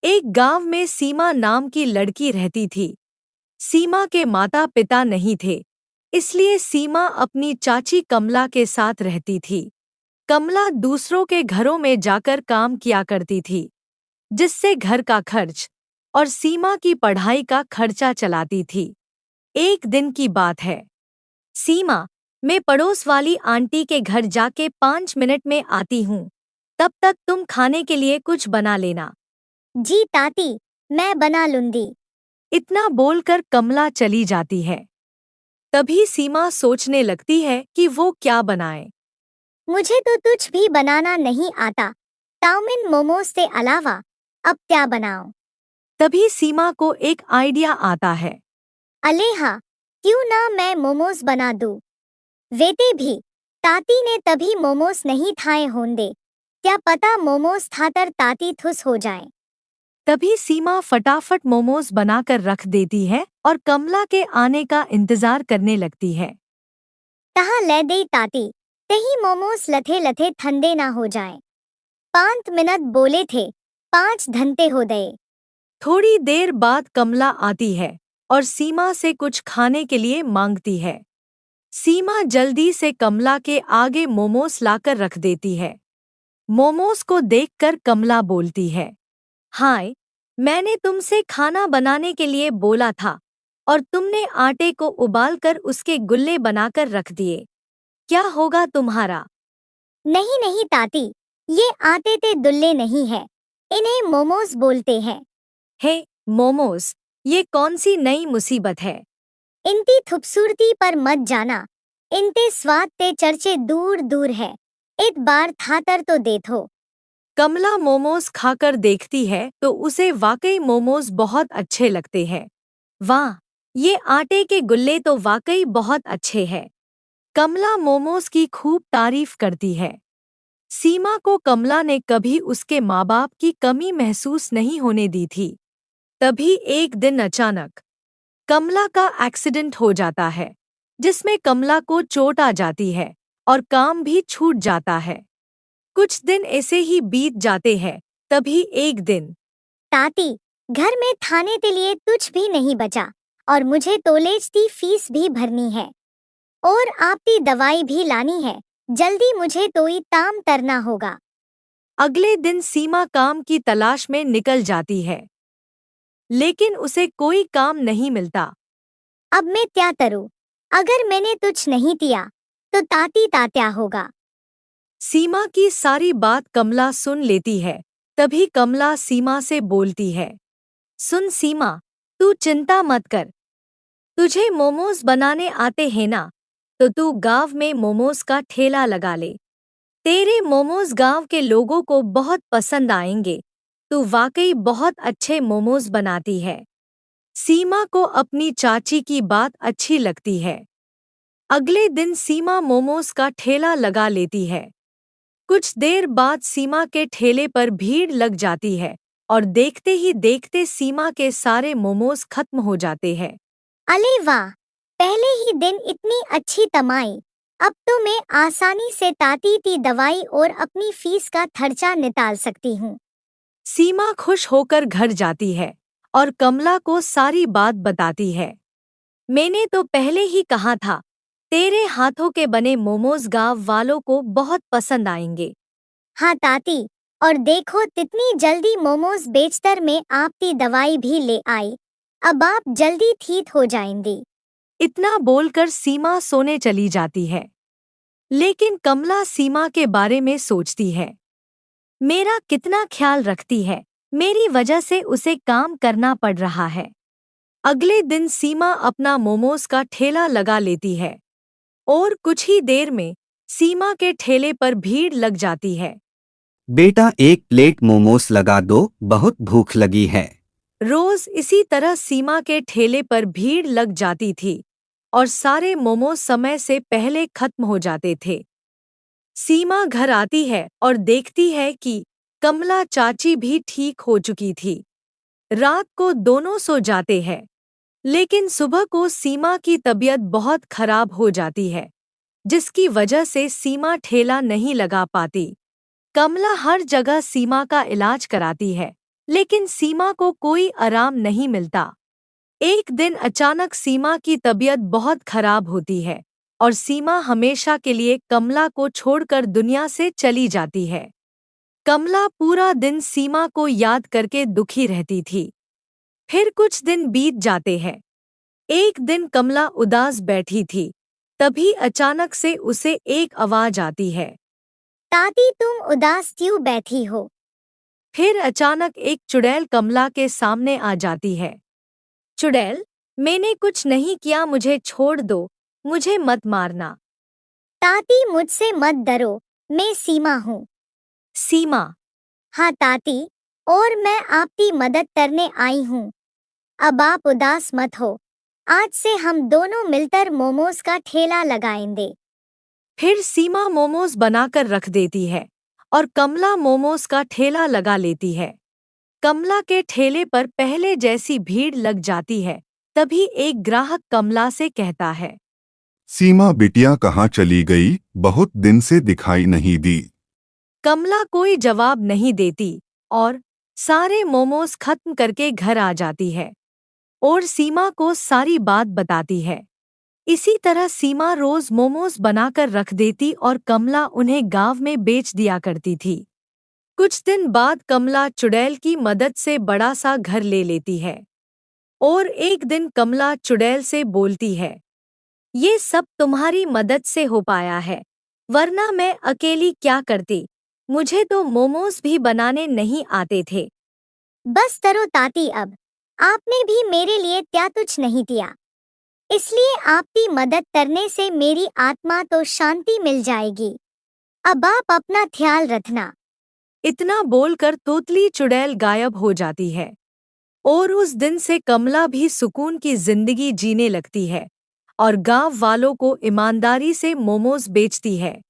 एक गांव में सीमा नाम की लड़की रहती थी। सीमा के माता पिता नहीं थे, इसलिए सीमा अपनी चाची कमला के साथ रहती थी। कमला दूसरों के घरों में जाकर काम किया करती थी, जिससे घर का खर्च और सीमा की पढ़ाई का खर्चा चलाती थी। एक दिन की बात है। सीमा, मैं पड़ोस वाली आंटी के घर जाके 5 मिनट में आती हूँ। तब तक तुम खाने के लिए कुछ बना लेना। जी ताती, मैं बना लूंगी। इतना बोलकर कमला चली जाती है। तभी सीमा सोचने लगती है कि वो क्या बनाए। मुझे तो कुछ भी बनाना नहीं आता। चाउमीन मोमोज से अलावा अब क्या बनाऊं? तभी सीमा को एक आइडिया आता है। अलेहा, क्यों ना मैं मोमोज बना दूं? वेते भी, ताती ने तभी मोमोज नहीं खाए होंगे। क्या पता मोमोज खाकर ताती खुश हो जाए। तभी सीमा फटाफट मोमोज बनाकर रख देती है और कमला के आने का इंतजार करने लगती है। कहाँ ले दे ताती, कहीं मोमोज लथे लथे ठंडे ना हो जाए। 5 मिनट बोले थे, 5 घंटे हो गए। थोड़ी देर बाद कमला आती है और सीमा से कुछ खाने के लिए मांगती है। सीमा जल्दी से कमला के आगे मोमोज लाकर रख देती है। मोमोज को देखकर कमला बोलती है, हाय, मैंने तुमसे खाना बनाने के लिए बोला था और तुमने आटे को उबालकर उसके गुल्ले बनाकर रख दिए। क्या होगा तुम्हारा? नहीं नहीं ताती, ये आटे ते दुल्ले नहीं है, इन्हें मोमोज बोलते हैं। हे मोमोज, ये कौन सी नई मुसीबत है? इनकी खूबसूरती पर मत जाना, इनके स्वाद ते चर्चे दूर दूर है। एक बार खाकर तो देखो। कमला मोमोज खाकर देखती है तो उसे वाकई मोमोज बहुत अच्छे लगते हैं। वाह, ये आटे के गुल्ले तो वाकई बहुत अच्छे हैं। कमला मोमोज की खूब तारीफ करती है। सीमा को कमला ने कभी उसके माँ बाप की कमी महसूस नहीं होने दी थी। तभी एक दिन अचानक कमला का एक्सीडेंट हो जाता है, जिसमें कमला को चोट आ जाती है और काम भी छूट जाता है। कुछ दिन ऐसे ही बीत जाते हैं। तभी एक दिन ताती, घर में खाने के लिए कुछ भी नहीं बचा और मुझे कॉलेज की फीस भी भरनी है और आपकी दवाई भी लानी है। जल्दी मुझे कोई काम करना होगा। अगले दिन सीमा काम की तलाश में निकल जाती है, लेकिन उसे कोई काम नहीं मिलता। अब मैं क्या करूं? अगर मैंने कुछ नहीं किया तो ताती तात्या होगा। सीमा की सारी बात कमला सुन लेती है। तभी कमला सीमा से बोलती है, सुन सीमा, तू चिंता मत कर। तुझे मोमोज बनाने आते हैं ना, तो तू गांव में मोमोज का ठेला लगा ले। तेरे मोमोज गांव के लोगों को बहुत पसंद आएंगे। तू वाकई बहुत अच्छे मोमोज बनाती है। सीमा को अपनी चाची की बात अच्छी लगती है। अगले दिन सीमा मोमोज का ठेला लगा लेती है। कुछ देर बाद सीमा के ठेले पर भीड़ लग जाती है और देखते ही देखते सीमा के सारे मोमोज खत्म हो जाते हैं। अरे वाह, पहले ही दिन इतनी अच्छी कमाई। अब तो मैं आसानी से ताती की दवाई और अपनी फीस का खर्चा निकाल सकती हूँ। सीमा खुश होकर घर जाती है और कमला को सारी बात बताती है। मैंने तो पहले ही कहा था, तेरे हाथों के बने मोमोज गांव वालों को बहुत पसंद आएंगे। हाँ ताती, और देखो कितनी जल्दी मोमोज बेचकर मैं आपकी दवाई भी ले आई। अब आप जल्दी ठीक हो जाएंगी। इतना बोलकर सीमा सोने चली जाती है। लेकिन कमला सीमा के बारे में सोचती है, मेरा कितना ख्याल रखती है, मेरी वजह से उसे काम करना पड़ रहा है। अगले दिन सीमा अपना मोमोज का ठेला लगा लेती है और कुछ ही देर में सीमा के ठेले पर भीड़ लग जाती है। बेटा, एक प्लेट मोमोस लगा दो, बहुत भूख लगी है। रोज इसी तरह सीमा के ठेले पर भीड़ लग जाती थी और सारे मोमोज समय से पहले खत्म हो जाते थे। सीमा घर आती है और देखती है कि कमला चाची भी ठीक हो चुकी थी। रात को दोनों सो जाते हैं, लेकिन सुबह को सीमा की तबीयत बहुत खराब हो जाती है, जिसकी वजह से सीमा ठेला नहीं लगा पाती। कमला हर जगह सीमा का इलाज कराती है, लेकिन सीमा को कोई आराम नहीं मिलता। एक दिन अचानक सीमा की तबीयत बहुत खराब होती है और सीमा हमेशा के लिए कमला को छोड़कर दुनिया से चली जाती है। कमला पूरा दिन सीमा को याद करके दुखी रहती थी। फिर कुछ दिन बीत जाते हैं। एक दिन कमला उदास बैठी थी, तभी अचानक से उसे एक आवाज आती है। ताती, तुम उदास क्यों बैठी हो? फिर अचानक एक चुड़ैल कमला के सामने आ जाती है। चुड़ैल, मैंने कुछ नहीं किया, मुझे छोड़ दो, मुझे मत मारना। ताती, मुझसे मत डरो, मैं सीमा हूँ। सीमा। हाँ ताती, और मैं आपकी मदद करने आई हूँ। अब आप उदास मत हो। आज से हम दोनों मिलकर मोमोज का ठेला लगाएंगे। फिर सीमा मोमोज बनाकर रख देती है और कमला मोमोज का ठेला लगा लेती है। कमला के ठेले पर पहले जैसी भीड़ लग जाती है। तभी एक ग्राहक कमला से कहता है, सीमा बिटिया कहाँ चली गई? बहुत दिन से दिखाई नहीं दी। कमला कोई जवाब नहीं देती और सारे मोमोज खत्म करके घर आ जाती है और सीमा को सारी बात बताती है। इसी तरह सीमा रोज मोमोज बनाकर रख देती और कमला उन्हें गांव में बेच दिया करती थी। कुछ दिन बाद कमला चुड़ैल की मदद से बड़ा सा घर ले लेती है और एक दिन कमला चुड़ैल से बोलती है, ये सब तुम्हारी मदद से हो पाया है, वरना मैं अकेली क्या करती? मुझे तो मोमोज भी बनाने नहीं आते थे। बस करो ताती, अब आपने भी मेरे लिए क्या कुछ नहीं किया, इसलिए आपकी मदद करने से मेरी आत्मा तो शांति मिल जाएगी। अब आप अपना ख्याल रखना। इतना बोलकर तोतली चुड़ैल गायब हो जाती है और उस दिन से कमला भी सुकून की जिंदगी जीने लगती है और गांव वालों को ईमानदारी से मोमोज बेचती है।